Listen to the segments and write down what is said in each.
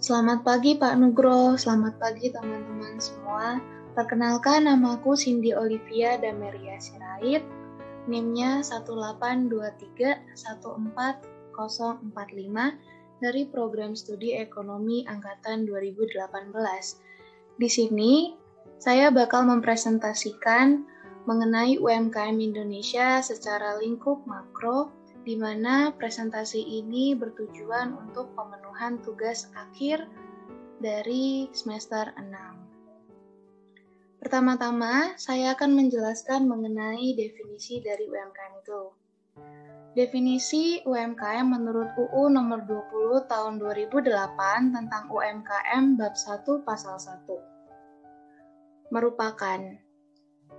Selamat pagi Pak Nugroho, selamat pagi teman-teman semua. Perkenalkan, namaku Cindy Olivia Dameria Sirait, NIM-nya 182314045 dari Program Studi Ekonomi Angkatan 2018. Di sini, saya bakal mempresentasikan mengenai UMKM Indonesia secara lingkup makro, di mana presentasi ini bertujuan untuk pemenuhan tugas akhir dari semester 6. Pertama-tama, saya akan menjelaskan mengenai definisi dari UMKM itu. Definisi UMKM menurut UU nomor 20 tahun 2008 tentang UMKM bab 1 pasal 1 merupakan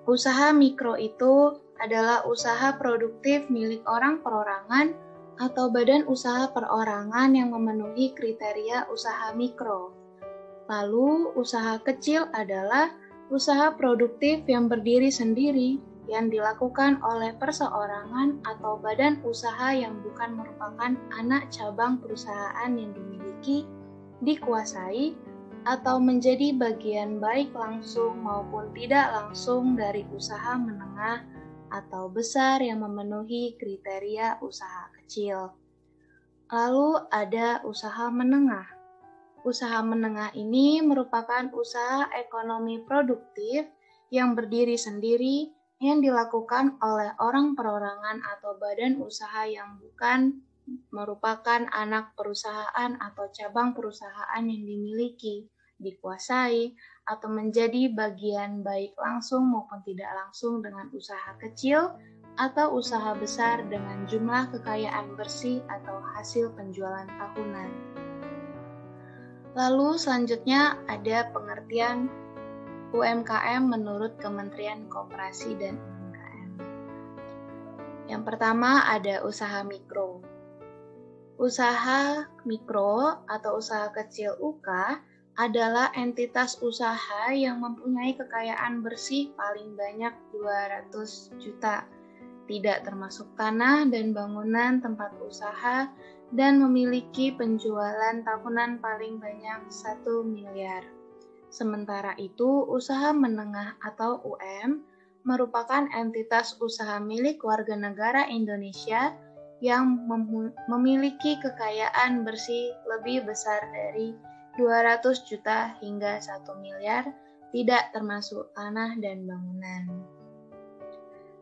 usaha mikro itu adalah usaha produktif milik orang perorangan atau badan usaha perorangan yang memenuhi kriteria usaha mikro. Lalu, usaha kecil adalah usaha produktif yang berdiri sendiri yang dilakukan oleh perseorangan atau badan usaha yang bukan merupakan anak cabang perusahaan yang dimiliki, dikuasai, atau menjadi bagian baik langsung maupun tidak langsung dari usaha menengah atau besar yang memenuhi kriteria usaha kecil. Lalu ada usaha menengah. Usaha menengah ini merupakan usaha ekonomi produktif yang berdiri sendiri yang dilakukan oleh orang perorangan atau badan usaha yang bukan merupakan anak perusahaan atau cabang perusahaan yang dimiliki, dikuasai, atau menjadi bagian baik langsung maupun tidak langsung dengan usaha kecil atau usaha besar dengan jumlah kekayaan bersih atau hasil penjualan tahunan. Lalu selanjutnya ada pengertian UMKM menurut Kementerian Koperasi dan UMKM. Yang pertama ada usaha mikro. Usaha mikro atau usaha kecil UK adalah entitas usaha yang mempunyai kekayaan bersih paling banyak 200 juta, tidak termasuk tanah dan bangunan tempat usaha, dan memiliki penjualan tahunan paling banyak 1 miliar. Sementara itu, usaha menengah atau UM merupakan entitas usaha milik warga negara Indonesia yang memiliki kekayaan bersih lebih besar dari 200 juta hingga 1 miliar, tidak termasuk tanah dan bangunan.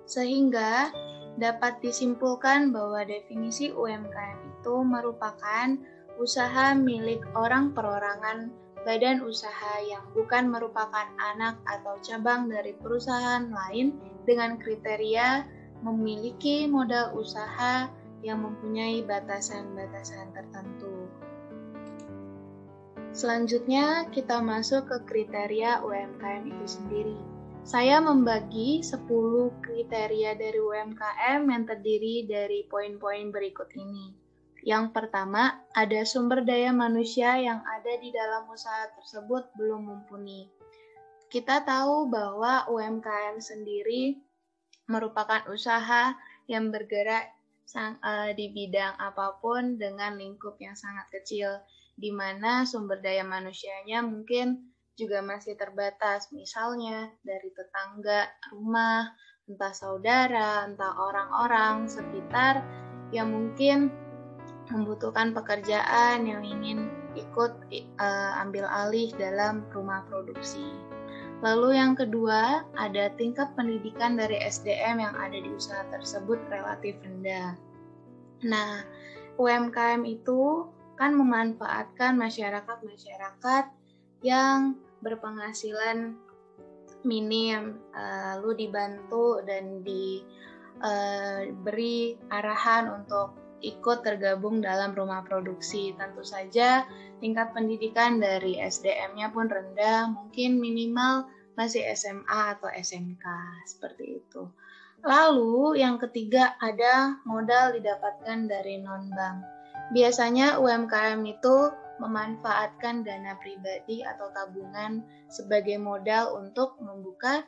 Sehingga dapat disimpulkan bahwa definisi UMKM itu merupakan usaha milik orang perorangan, badan usaha yang bukan merupakan anak atau cabang dari perusahaan lain dengan kriteria memiliki modal usaha yang mempunyai batasan-batasan tertentu. Selanjutnya kita masuk ke kriteria UMKM itu sendiri. Saya membagi 10 kriteria dari UMKM yang terdiri dari poin-poin berikut ini. Yang pertama, ada sumber daya manusia yang ada di dalam usaha tersebut belum mumpuni. Kita tahu bahwa UMKM sendiri merupakan usaha yang bergerak di bidang apapun dengan lingkup yang sangat kecil, di mana sumber daya manusianya mungkin juga masih terbatas, misalnya dari tetangga, rumah, entah saudara, entah orang-orang sekitar yang mungkin membutuhkan pekerjaan yang ingin ikut ambil alih dalam rumah produksi. Lalu yang kedua, ada tingkat pendidikan dari SDM yang ada di usaha tersebut relatif rendah. Nah, UMKM itu kan memanfaatkan masyarakat yang berpenghasilan minim, lalu dibantu dan diberi arahan untuk ikut tergabung dalam rumah produksi. Tentu saja tingkat pendidikan dari SDM-nya pun rendah, mungkin minimal masih SMA atau SMK, seperti itu. Lalu yang ketiga ada modal didapatkan dari non-bank. Biasanya UMKM itu memanfaatkan dana pribadi atau tabungan sebagai modal untuk membuka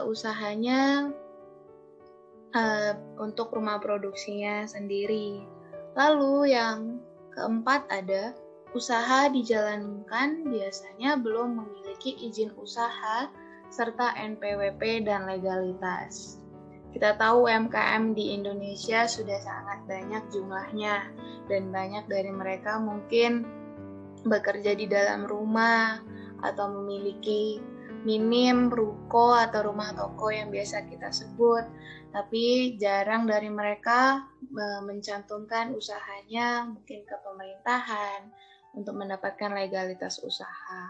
usahanya untuk rumah produksinya sendiri. Lalu yang keempat ada Usaha dijalankan biasanya belum memiliki izin usaha serta NPWP dan legalitas. Kita tahu UMKM di Indonesia sudah sangat banyak jumlahnya, dan banyak dari mereka mungkin bekerja di dalam rumah atau memiliki minim ruko atau rumah toko yang biasa kita sebut, tapi jarang dari mereka mencantumkan usahanya mungkin ke pemerintahan untuk mendapatkan legalitas usaha.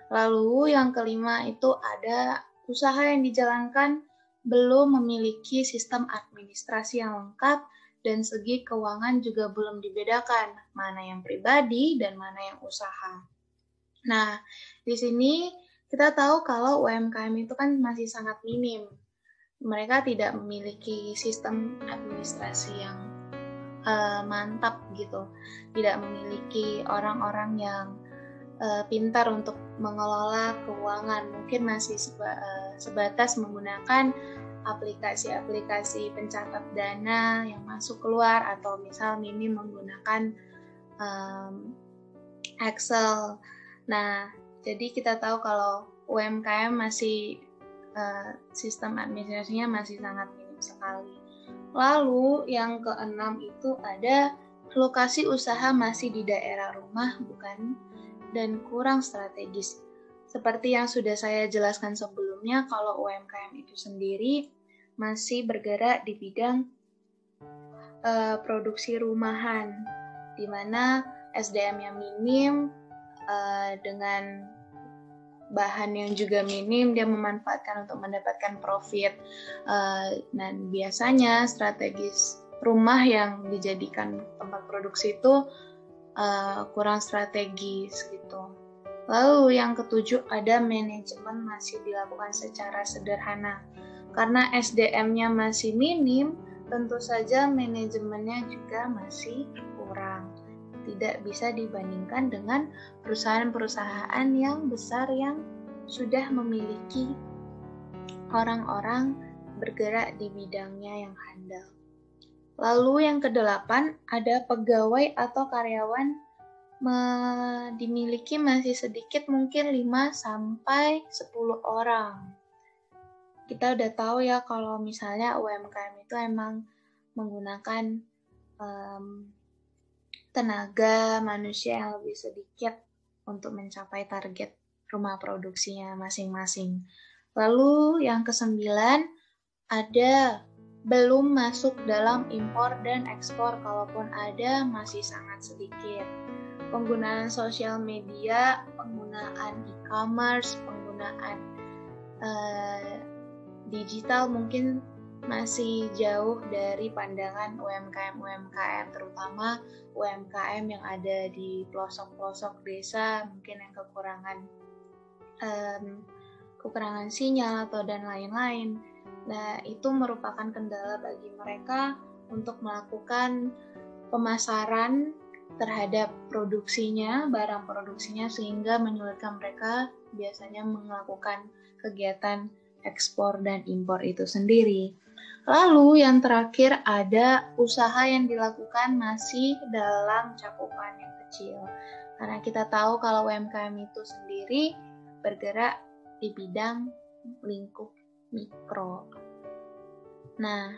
Lalu yang kelima itu ada usaha yang dijalankan belum memiliki sistem administrasi yang lengkap dan segi keuangan juga belum dibedakan, mana yang pribadi dan mana yang usaha. Nah, di sini kita tahu kalau UMKM itu kan masih sangat minim. Mereka tidak memiliki sistem administrasi yang mantap gitu, tidak memiliki orang-orang yang pintar untuk mengelola keuangan, mungkin masih sebatas menggunakan aplikasi-aplikasi pencatat dana yang masuk keluar atau misal minim menggunakan Excel. Nah, jadi kita tahu kalau UMKM masih sistem administrasinya masih sangat minim sekali. Lalu yang keenam itu ada lokasi usaha masih di daerah rumah bukan dan kurang strategis. Seperti yang sudah saya jelaskan sebelumnya, kalau UMKM itu sendiri masih bergerak di bidang produksi rumahan, di mana SDM-nya minim, dengan bahan yang juga minim, dia memanfaatkan untuk mendapatkan profit. Dan biasanya strategis rumah yang dijadikan tempat produksi itu kurang strategis gitu. Lalu yang ketujuh ada manajemen masih dilakukan secara sederhana. Karena SDM-nya masih minim, tentu saja manajemennya juga masih kurang. Tidak bisa dibandingkan dengan perusahaan-perusahaan yang besar yang sudah memiliki orang-orang bergerak di bidangnya yang handal. Lalu yang kedelapan ada pegawai atau karyawan dimiliki masih sedikit, mungkin 5-10 orang. Kita udah tahu ya kalau misalnya UMKM itu emang menggunakan tenaga manusia yang lebih sedikit untuk mencapai target rumah produksinya masing-masing. Lalu yang kesembilan ada belum masuk dalam impor dan ekspor, kalaupun ada masih sangat sedikit. Penggunaan sosial media, penggunaan e-commerce, penggunaan digital mungkin masih jauh dari pandangan UMKM, terutama UMKM yang ada di pelosok-pelosok desa, mungkin yang kekurangan sinyal atau dan lain-lain. Nah, itu merupakan kendala bagi mereka untuk melakukan pemasaran terhadap produksinya, barang produksinya, sehingga menyulitkan mereka biasanya melakukan kegiatan ekspor dan impor itu sendiri. Lalu yang terakhir ada usaha yang dilakukan masih dalam cakupan yang kecil. Karena kita tahu kalau UMKM itu sendiri bergerak di bidang lingkup mikro. Nah,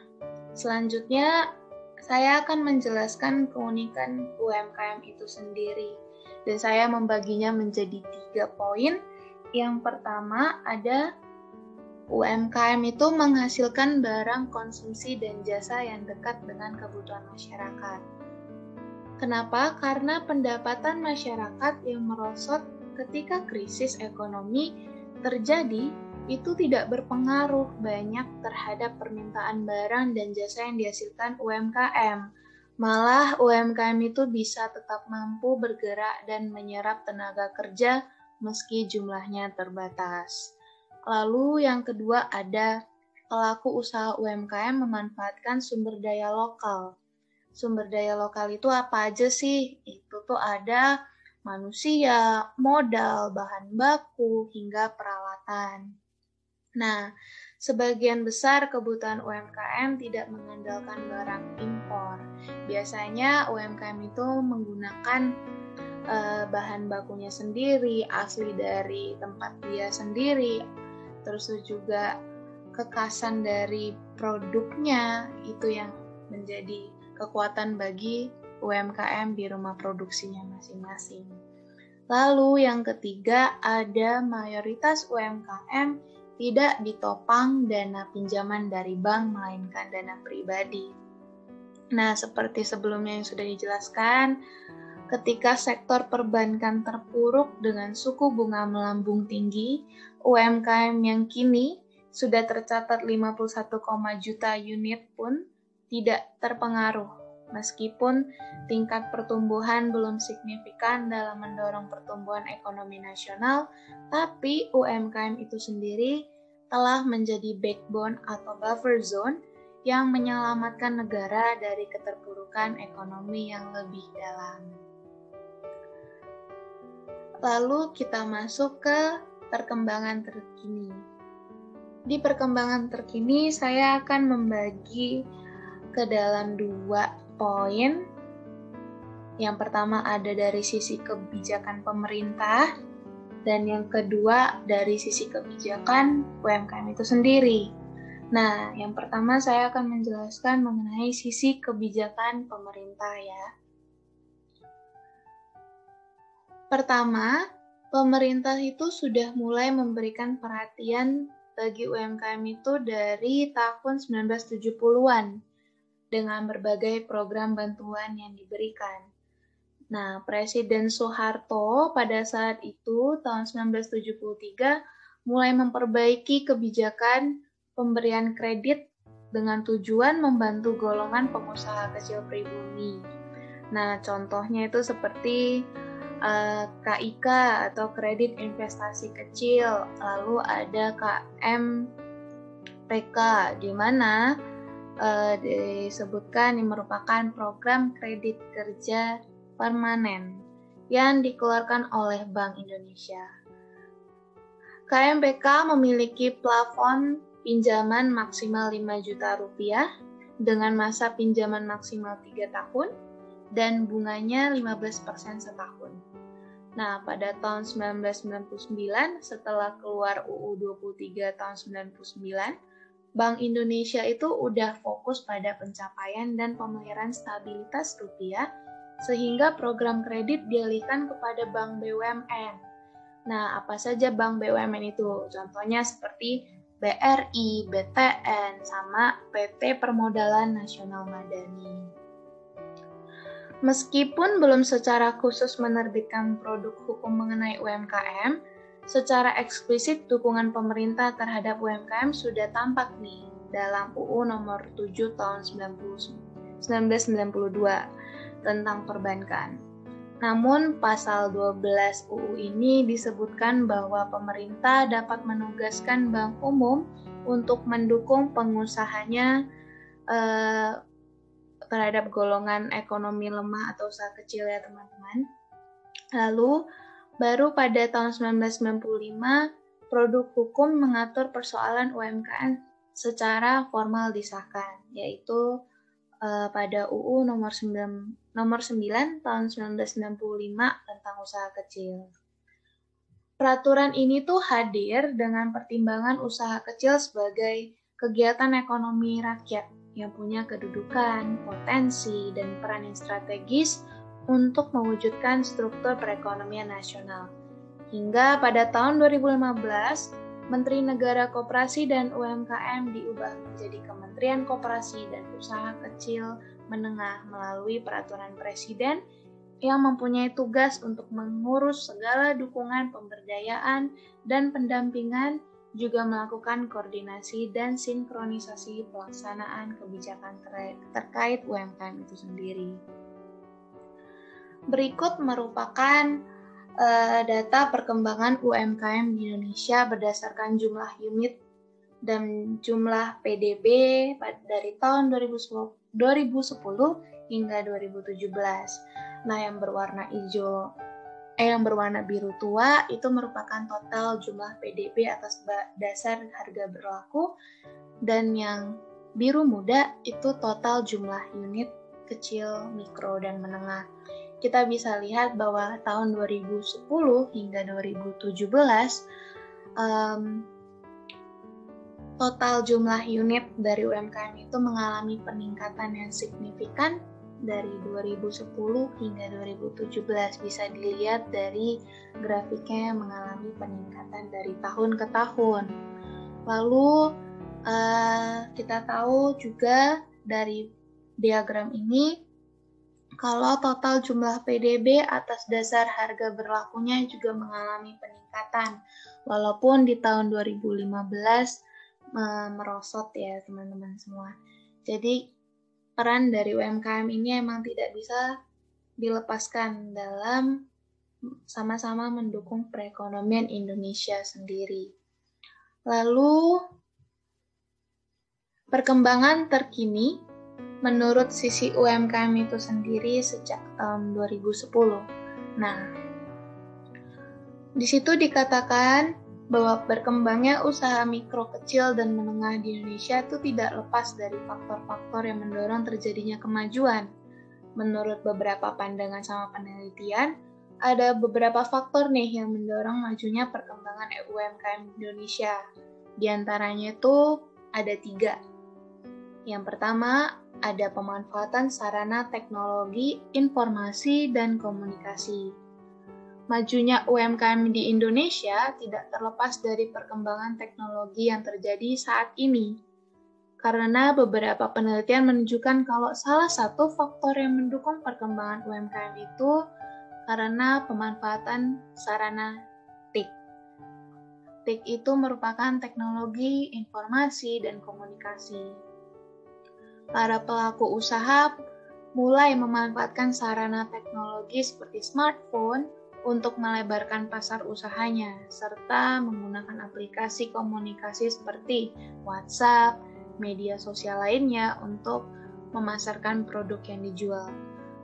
selanjutnya saya akan menjelaskan keunikan UMKM itu sendiri. Dan saya membaginya menjadi 3 poin. Yang pertama ada UMKM itu menghasilkan barang konsumsi dan jasa yang dekat dengan kebutuhan masyarakat. Kenapa? Karena pendapatan masyarakat yang merosot ketika krisis ekonomi terjadi itu tidak berpengaruh banyak terhadap permintaan barang dan jasa yang dihasilkan UMKM. Malah UMKM itu bisa tetap mampu bergerak dan menyerap tenaga kerja meski jumlahnya terbatas. Lalu yang kedua ada pelaku usaha UMKM memanfaatkan sumber daya lokal. Sumber daya lokal itu apa aja sih? Itu tuh ada manusia, modal, bahan baku, hingga peralatan. Nah, sebagian besar kebutuhan UMKM tidak mengandalkan barang impor. Biasanya UMKM itu menggunakan bahan bakunya sendiri, asli dari tempat dia sendiri, terus juga kekhasan dari produknya, itu yang menjadi kekuatan bagi UMKM di rumah produksinya masing-masing. Lalu yang ketiga, ada mayoritas UMKM tidak ditopang dana pinjaman dari bank, melainkan dana pribadi. Nah, seperti sebelumnya yang sudah dijelaskan, ketika sektor perbankan terpuruk dengan suku bunga melambung tinggi, UMKM yang kini sudah tercatat 51, juta unit pun tidak terpengaruh, meskipun tingkat pertumbuhan belum signifikan dalam mendorong pertumbuhan ekonomi nasional, tapi UMKM itu sendiri telah menjadi backbone atau buffer zone yang menyelamatkan negara dari keterpurukan ekonomi yang lebih dalam. Lalu kita masuk ke perkembangan terkini. Di perkembangan terkini, saya akan membagi ke dalam 2 poin. Yang pertama ada dari sisi kebijakan pemerintah, dan yang kedua dari sisi kebijakan UMKM itu sendiri. Nah, yang pertama saya akan menjelaskan mengenai sisi kebijakan pemerintah ya. Pertama, pemerintah itu sudah mulai memberikan perhatian bagi UMKM itu dari tahun 1970-an dengan berbagai program bantuan yang diberikan. Nah, Presiden Soeharto pada saat itu tahun 1973 mulai memperbaiki kebijakan pemberian kredit dengan tujuan membantu golongan pengusaha kecil pribumi. Nah, contohnya itu seperti KIK atau kredit investasi kecil, lalu ada KMPK, di mana disebutkan yang merupakan program kredit kerja permanen yang dikeluarkan oleh Bank Indonesia. KMPK memiliki plafon pinjaman maksimal 5 juta rupiah dengan masa pinjaman maksimal 3 tahun dan bunganya 15% setahun. Nah, pada tahun 1999, setelah keluar UU 23 tahun 99, Bank Indonesia itu udah fokus pada pencapaian dan pemeliharaan stabilitas rupiah, sehingga program kredit dialihkan kepada bank BUMN. Nah, apa saja bank BUMN itu? Contohnya seperti BRI, BTN, sama PT Permodalan Nasional Madani. Meskipun belum secara khusus menerbitkan produk hukum mengenai UMKM, secara eksplisit dukungan pemerintah terhadap UMKM sudah tampak nih dalam UU nomor 7 tahun 1992 tentang perbankan. Namun pasal 12 UU ini disebutkan bahwa pemerintah dapat menugaskan bank umum untuk mendukung pengusahanya terhadap golongan ekonomi lemah atau usaha kecil ya teman-teman. Lalu baru pada tahun 1995 produk hukum mengatur persoalan UMKM secara formal disahkan, yaitu pada UU nomor 9 tahun 1995 tentang usaha kecil. Peraturan ini tuh hadir dengan pertimbangan usaha kecil sebagai kegiatan ekonomi rakyat yang punya kedudukan, potensi, dan peran yang strategis untuk mewujudkan struktur perekonomian nasional. Hingga pada tahun 2015, Menteri Negara Koperasi dan UMKM diubah menjadi Kementerian Koperasi dan Usaha Kecil Menengah melalui peraturan Presiden yang mempunyai tugas untuk mengurus segala dukungan pemberdayaan dan pendampingan, juga melakukan koordinasi dan sinkronisasi pelaksanaan kebijakan terkait UMKM itu sendiri. Berikut merupakan data perkembangan UMKM di Indonesia berdasarkan jumlah unit dan jumlah PDB dari tahun 2010 hingga 2017. Nah, yang berwarna biru tua itu merupakan total jumlah PDB atas dasar harga berlaku, dan yang biru muda itu total jumlah unit kecil, mikro, dan menengah. kita bisa lihat bahwa tahun 2010 hingga 2017 total jumlah unit dari UMKM itu mengalami peningkatan yang signifikan dari 2010 hingga 2017. Bisa dilihat dari grafiknya yang mengalami peningkatan dari tahun ke tahun. Lalu kita tahu juga dari diagram ini kalau total jumlah PDB atas dasar harga berlakunya juga mengalami peningkatan. Walaupun di tahun 2015 merosot ya teman-teman semua. Jadi peran dari UMKM ini emang tidak bisa dilepaskan dalam sama-sama mendukung perekonomian Indonesia sendiri. Lalu perkembangan terkini menurut sisi UMKM itu sendiri sejak tahun 2010. Nah, di situ dikatakan bahwa berkembangnya usaha mikro, kecil, dan menengah di Indonesia itu tidak lepas dari faktor-faktor yang mendorong terjadinya kemajuan. Menurut beberapa pandangan sama penelitian, ada beberapa faktor nih yang mendorong majunya perkembangan UMKM Indonesia. Di antaranya itu ada 3. Yang pertama, ada pemanfaatan sarana teknologi, informasi, dan komunikasi. Majunya UMKM di Indonesia tidak terlepas dari perkembangan teknologi yang terjadi saat ini. Karena beberapa penelitian menunjukkan kalau salah satu faktor yang mendukung perkembangan UMKM itu karena pemanfaatan sarana TIK. TIK itu merupakan teknologi, informasi, dan komunikasi. Para pelaku usaha mulai memanfaatkan sarana teknologi seperti smartphone untuk melebarkan pasar usahanya, serta menggunakan aplikasi komunikasi seperti WhatsApp, media sosial lainnya untuk memasarkan produk yang dijual.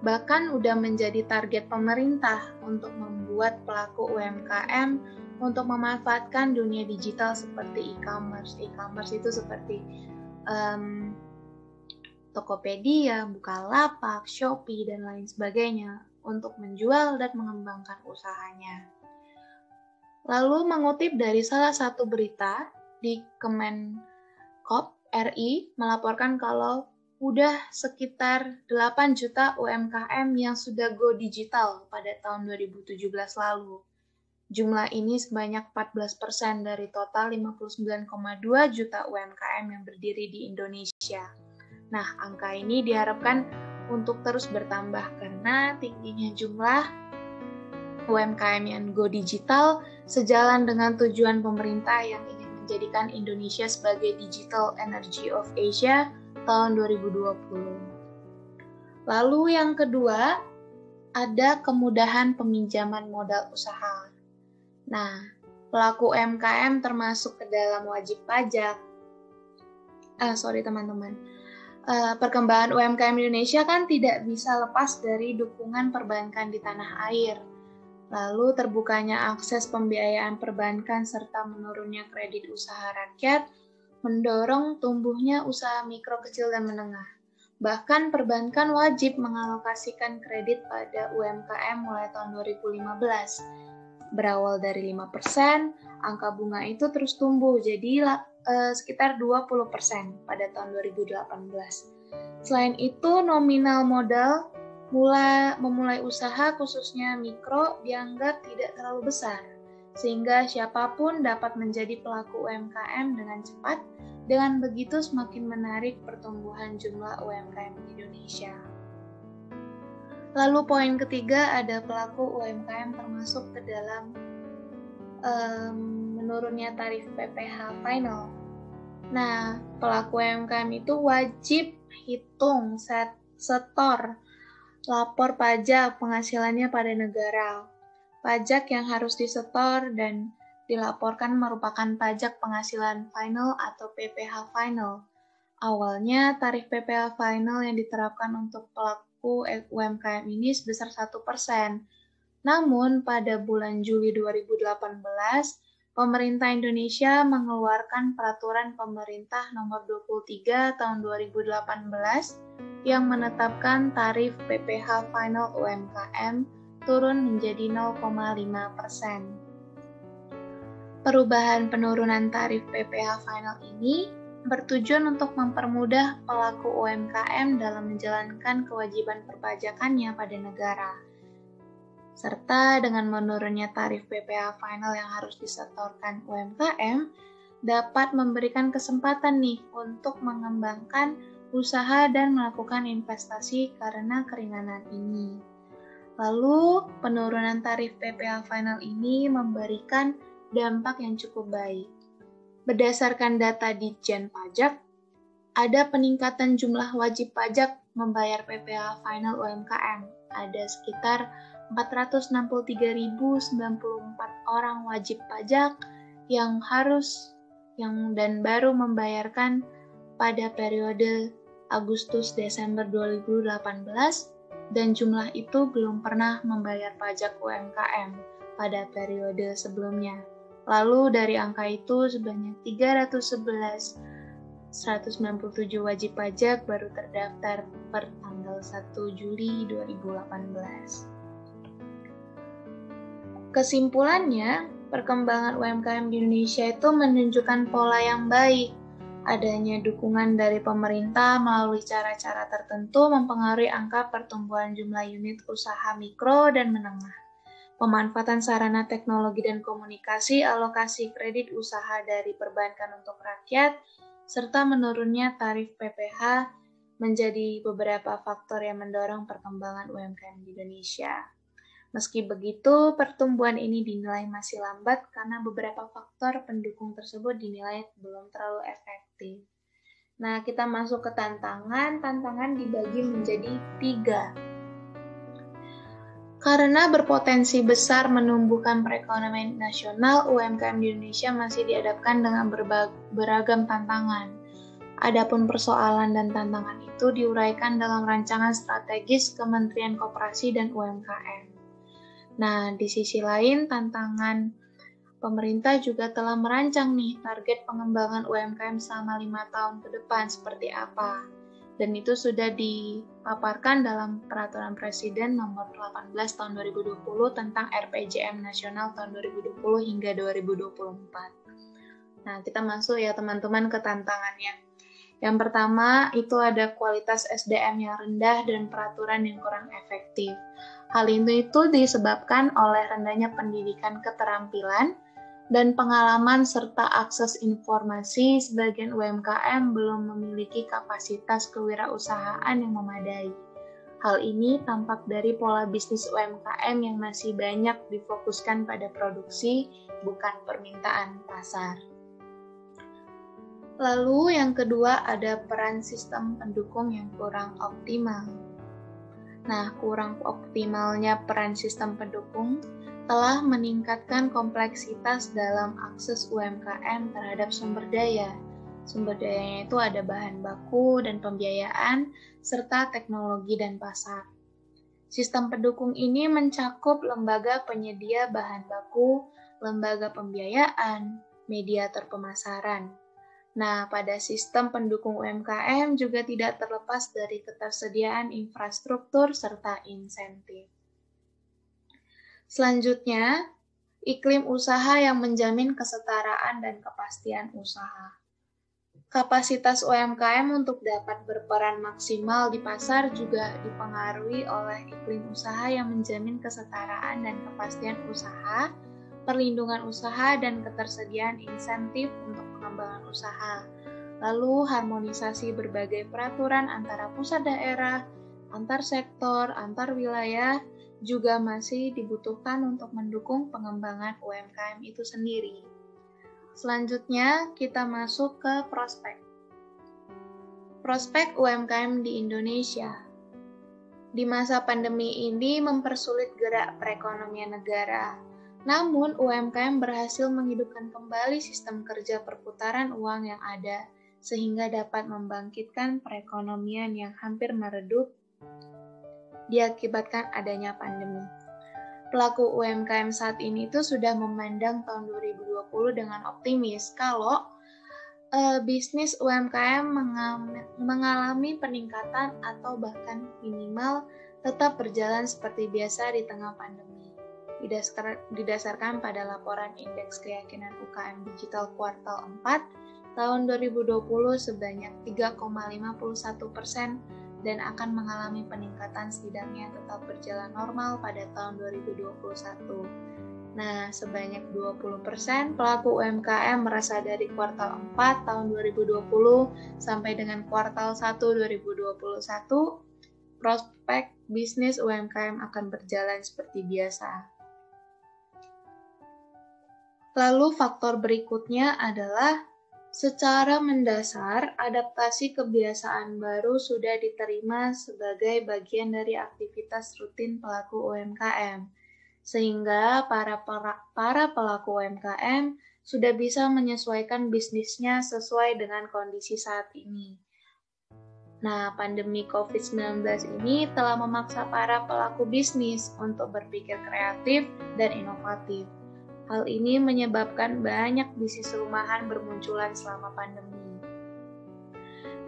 Bahkan udah menjadi target pemerintah untuk membuat pelaku UMKM untuk memanfaatkan dunia digital seperti e-commerce. E-commerce itu seperti Tokopedia, Bukalapak, Shopee, dan lain sebagainya untuk menjual dan mengembangkan usahanya. Lalu mengutip dari salah satu berita di Kemenkop RI melaporkan kalau udah sekitar 8 juta UMKM yang sudah go digital pada tahun 2017 lalu. Jumlah ini sebanyak 14% dari total 59,2 juta UMKM yang berdiri di Indonesia. Nah, angka ini diharapkan untuk terus bertambah karena tingginya jumlah UMKM yang go digital sejalan dengan tujuan pemerintah yang ingin menjadikan Indonesia sebagai Digital Energy of Asia tahun 2020. Lalu yang kedua, ada kemudahan peminjaman modal usaha. Nah, pelaku UMKM termasuk ke dalam wajib pajak. Perkembangan UMKM Indonesia kan tidak bisa lepas dari dukungan perbankan di tanah air. Lalu terbukanya akses pembiayaan perbankan serta menurunnya kredit usaha rakyat mendorong tumbuhnya usaha mikro, kecil, dan menengah. Bahkan perbankan wajib mengalokasikan kredit pada UMKM mulai tahun 2015. Berawal dari 5%, angka bunga itu terus tumbuh jadi sekitar 20% pada tahun 2018. Selain itu, nominal modal memulai usaha khususnya mikro dianggap tidak terlalu besar, sehingga siapapun dapat menjadi pelaku UMKM dengan cepat. Dengan begitu semakin menarik pertumbuhan jumlah UMKM di Indonesia. Lalu poin ketiga, ada pelaku UMKM termasuk ke dalam menurunnya tarif PPh final. Nah, pelaku UMKM itu wajib hitung, setor, lapor pajak penghasilannya pada negara. Pajak yang harus disetor dan dilaporkan merupakan pajak penghasilan final atau PPh final. Awalnya, tarif PPh final yang diterapkan untuk pelaku UMKM ini sebesar 1%. Namun, pada bulan Juli 2018, pemerintah Indonesia mengeluarkan peraturan pemerintah nomor 23 tahun 2018 yang menetapkan tarif PPh final UMKM turun menjadi 0,5%. Perubahan penurunan tarif PPh final ini bertujuan untuk mempermudah pelaku UMKM dalam menjalankan kewajiban perpajakannya pada negara. Serta dengan menurunnya tarif PPh final yang harus disetorkan UMKM, dapat memberikan kesempatan nih untuk mengembangkan usaha dan melakukan investasi karena keringanan ini. Lalu, penurunan tarif PPh final ini memberikan dampak yang cukup baik. Berdasarkan data Ditjen Pajak, ada peningkatan jumlah wajib pajak membayar PPh final UMKM. Ada sekitar 463.094 orang wajib pajak yang baru membayarkan pada periode Agustus-Desember 2018, dan jumlah itu belum pernah membayar pajak UMKM pada periode sebelumnya. Lalu dari angka itu sebanyak 311.197 wajib pajak baru terdaftar per tanggal 1 Juli 2018. Kesimpulannya, perkembangan UMKM di Indonesia itu menunjukkan pola yang baik. Adanya dukungan dari pemerintah melalui cara-cara tertentu mempengaruhi angka pertumbuhan jumlah unit usaha mikro dan menengah. Pemanfaatan sarana teknologi dan komunikasi, alokasi kredit usaha dari perbankan untuk rakyat, serta menurunnya tarif PPh menjadi beberapa faktor yang mendorong perkembangan UMKM di Indonesia. Meski begitu, pertumbuhan ini dinilai masih lambat karena beberapa faktor pendukung tersebut dinilai belum terlalu efektif. Nah, kita masuk ke tantangan. Tantangan dibagi menjadi 3. Karena berpotensi besar menumbuhkan perekonomian nasional, UMKM di Indonesia masih dihadapkan dengan beragam tantangan. Adapun persoalan dan tantangan itu diuraikan dalam rancangan strategis Kementerian Koperasi dan UMKM. Nah, di sisi lain, tantangan pemerintah juga telah merancang nih target pengembangan UMKM selama 5 tahun ke depan seperti apa. Dan itu sudah dipaparkan dalam Peraturan Presiden Nomor 18 Tahun 2020 tentang RPJM Nasional tahun 2020 hingga 2024. Nah, kita masuk ya teman-teman ke tantangannya. Yang pertama, itu ada kualitas SDM yang rendah dan peraturan yang kurang efektif. Hal itu disebabkan oleh rendahnya pendidikan keterampilan dan pengalaman serta akses informasi. Sebagian UMKM belum memiliki kapasitas kewirausahaan yang memadai. Hal ini tampak dari pola bisnis UMKM yang masih banyak difokuskan pada produksi, bukan permintaan pasar. Lalu yang kedua ada peran sistem pendukung yang kurang optimal. Nah, kurang optimalnya peran sistem pendukung telah meningkatkan kompleksitas dalam akses UMKM terhadap sumber daya. Sumber dayanya itu ada bahan baku dan pembiayaan, serta teknologi dan pasar. Sistem pendukung ini mencakup lembaga penyedia bahan baku, lembaga pembiayaan, mediator pemasaran. Nah, pada sistem pendukung UMKM juga tidak terlepas dari ketersediaan infrastruktur serta insentif. Selanjutnya, iklim usaha yang menjamin kesetaraan dan kepastian usaha. Kapasitas UMKM untuk dapat berperan maksimal di pasar juga dipengaruhi oleh iklim usaha yang menjamin kesetaraan dan kepastian usaha, perlindungan usaha, dan ketersediaan insentif untuk pengembangan usaha. Lalu harmonisasi berbagai peraturan antara pusat daerah, antar sektor, antar wilayah juga masih dibutuhkan untuk mendukung pengembangan UMKM itu sendiri. Selanjutnya kita masuk ke prospek. Prospek UMKM di Indonesia. Di masa pandemi ini mempersulit gerak perekonomian negara. Namun, UMKM berhasil menghidupkan kembali sistem kerja perputaran uang yang ada, sehingga dapat membangkitkan perekonomian yang hampir meredup diakibatkan adanya pandemi. Pelaku UMKM saat ini itu sudah memandang tahun 2020 dengan optimis kalau bisnis UMKM mengalami peningkatan atau bahkan minimal tetap berjalan seperti biasa di tengah pandemi. Didasarkan pada laporan Indeks Keyakinan UKM Digital kuartal 4 tahun 2020 sebanyak 3,51% dan akan mengalami peningkatan setidaknya tetap berjalan normal pada tahun 2021. Nah, sebanyak 20% pelaku UMKM merasa dari kuartal 4 tahun 2020 sampai dengan kuartal 1 2021, prospek bisnis UMKM akan berjalan seperti biasa. Lalu faktor berikutnya adalah secara mendasar adaptasi kebiasaan baru sudah diterima sebagai bagian dari aktivitas rutin pelaku UMKM. Sehingga para pelaku UMKM sudah bisa menyesuaikan bisnisnya sesuai dengan kondisi saat ini. Nah, pandemi COVID-19 ini telah memaksa para pelaku bisnis untuk berpikir kreatif dan inovatif. Hal ini menyebabkan banyak bisnis rumahan bermunculan selama pandemi.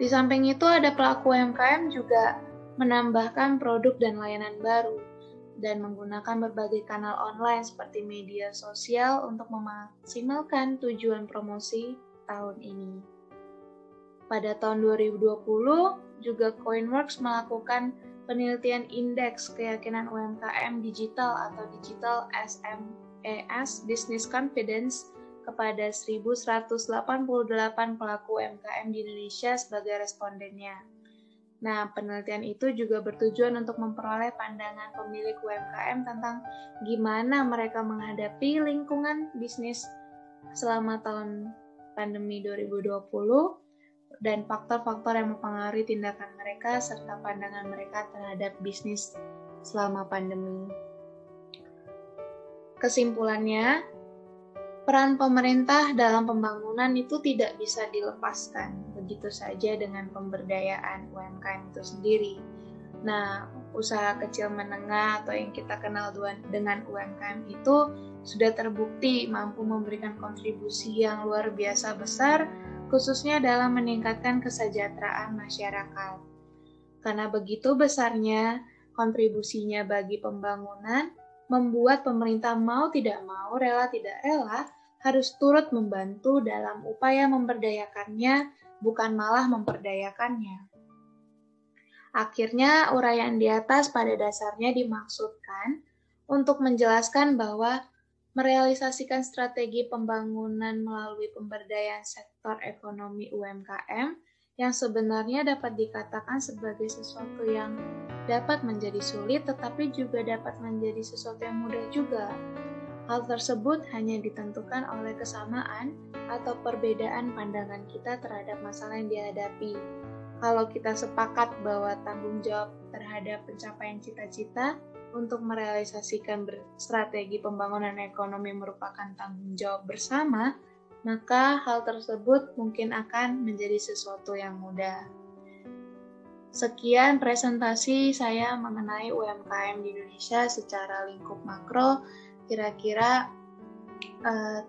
Di samping itu, ada pelaku UMKM juga menambahkan produk dan layanan baru dan menggunakan berbagai kanal online seperti media sosial untuk memaksimalkan tujuan promosi tahun ini. Pada tahun 2020, juga Coinworks melakukan penelitian indeks keyakinan UMKM digital atau Digital SMES Business Confidence kepada 1.188 pelaku UMKM di Indonesia sebagai respondennya. Nah, penelitian itu juga bertujuan untuk memperoleh pandangan pemilik UMKM tentang gimana mereka menghadapi lingkungan bisnis selama tahun pandemi 2020 dan faktor-faktor yang mempengaruhi tindakan mereka serta pandangan mereka terhadap bisnis selama pandemi. Kesimpulannya, peran pemerintah dalam pembangunan itu tidak bisa dilepaskan begitu saja dengan pemberdayaan UMKM itu sendiri. Nah, usaha kecil menengah atau yang kita kenal dengan UMKM itu sudah terbukti mampu memberikan kontribusi yang luar biasa besar, khususnya dalam meningkatkan kesejahteraan masyarakat. Karena begitu besarnya kontribusinya bagi pembangunan, membuat pemerintah mau tidak mau, rela tidak rela, harus turut membantu dalam upaya memberdayakannya, bukan malah memperdayakannya. Akhirnya, uraian di atas pada dasarnya dimaksudkan untuk menjelaskan bahwa merealisasikan strategi pembangunan melalui pemberdayaan sektor ekonomi UMKM yang sebenarnya dapat dikatakan sebagai sesuatu yang dapat menjadi sulit tetapi juga dapat menjadi sesuatu yang mudah juga. Hal tersebut hanya ditentukan oleh kesamaan atau perbedaan pandangan kita terhadap masalah yang dihadapi. Kalau kita sepakat bahwa tanggung jawab terhadap pencapaian cita-cita untuk merealisasikan strategi pembangunan ekonomi merupakan tanggung jawab bersama, maka hal tersebut mungkin akan menjadi sesuatu yang mudah. Sekian presentasi saya mengenai UMKM di Indonesia secara lingkup makro. Kira-kira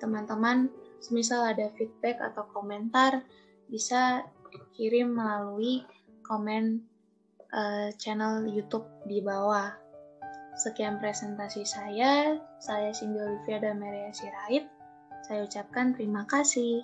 teman-teman semisal ada feedback atau komentar bisa kirim melalui komen channel YouTube di bawah. Sekian presentasi saya Cindy Olivia Dameria Sirait. Saya ucapkan terima kasih.